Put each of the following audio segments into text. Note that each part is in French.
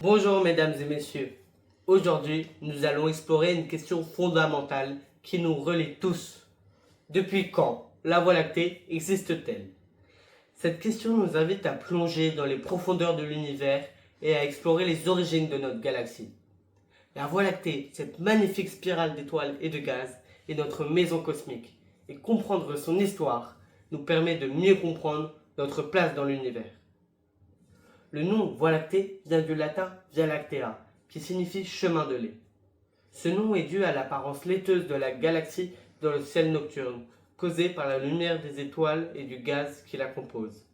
Bonjour mesdames et messieurs, aujourd'hui nous allons explorer une question fondamentale qui nous relie tous. Depuis quand la Voie lactée existe-t-elle? Cette question nous invite à plonger dans les profondeurs de l'univers et à explorer les origines de notre galaxie. La Voie lactée, cette magnifique spirale d'étoiles et de gaz, est notre maison cosmique, et comprendre son histoire nous permet de mieux comprendre notre place dans l'univers. Le nom Voie lactée vient du latin Via Lactea, qui signifie chemin de lait. Ce nom est dû à l'apparence laiteuse de la galaxie dans le ciel nocturne, causée par la lumière des étoiles et du gaz qui la compose.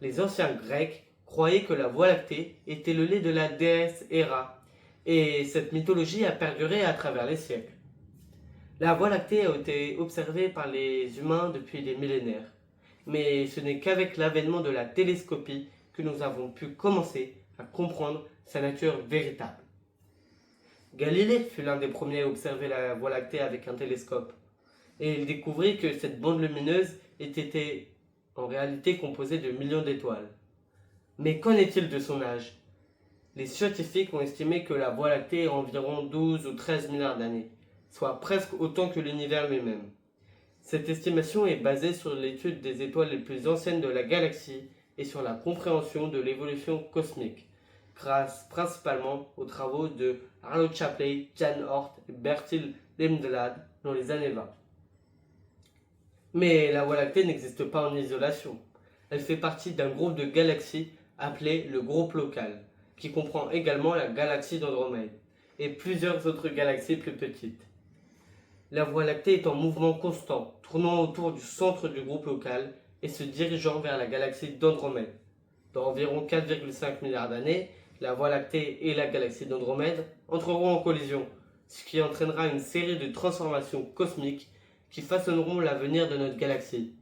Les anciens Grecs croyaient que la Voie lactée était le lait de la déesse Héra, et cette mythologie a perduré à travers les siècles. La Voie lactée a été observée par les humains depuis des millénaires, mais ce n'est qu'avec l'avènement de la télescopie que nous avons pu commencer à comprendre sa nature véritable. Galilée fut l'un des premiers à observer la Voie lactée avec un télescope, et il découvrit que cette bande lumineuse était en réalité composée de millions d'étoiles. Mais qu'en est-il de son âge? Les scientifiques ont estimé que la Voie lactée a environ 12 ou 13 milliards d'années, soit presque autant que l'univers lui-même. Cette estimation est basée sur l'étude des étoiles les plus anciennes de la galaxie et sur la compréhension de l'évolution cosmique, grâce principalement aux travaux de Arnold Shapley, Jan Hort et Bertil Lindblad dans les années 20. Mais la Voie lactée n'existe pas en isolation. Elle fait partie d'un groupe de galaxies appelé le groupe local, qui comprend également la galaxie d'Andromède et plusieurs autres galaxies plus petites. La Voie lactée est en mouvement constant, tournant autour du centre du groupe local et se dirigeant vers la galaxie d'Andromède. Dans environ 4,5 milliards d'années, la Voie lactée et la galaxie d'Andromède entreront en collision, ce qui entraînera une série de transformations cosmiques qui façonneront l'avenir de notre galaxie.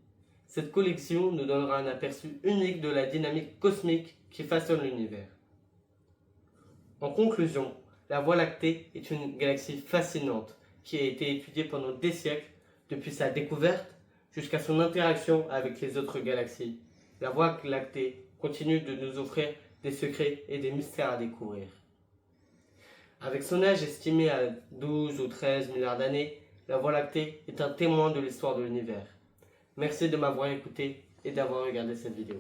Cette collision nous donnera un aperçu unique de la dynamique cosmique qui façonne l'univers. En conclusion, la Voie lactée est une galaxie fascinante qui a été étudiée pendant des siècles, depuis sa découverte jusqu'à son interaction avec les autres galaxies. La Voie lactée continue de nous offrir des secrets et des mystères à découvrir. Avec son âge estimé à 12 ou 13 milliards d'années, la Voie lactée est un témoin de l'histoire de l'univers. Merci de m'avoir écouté et d'avoir regardé cette vidéo.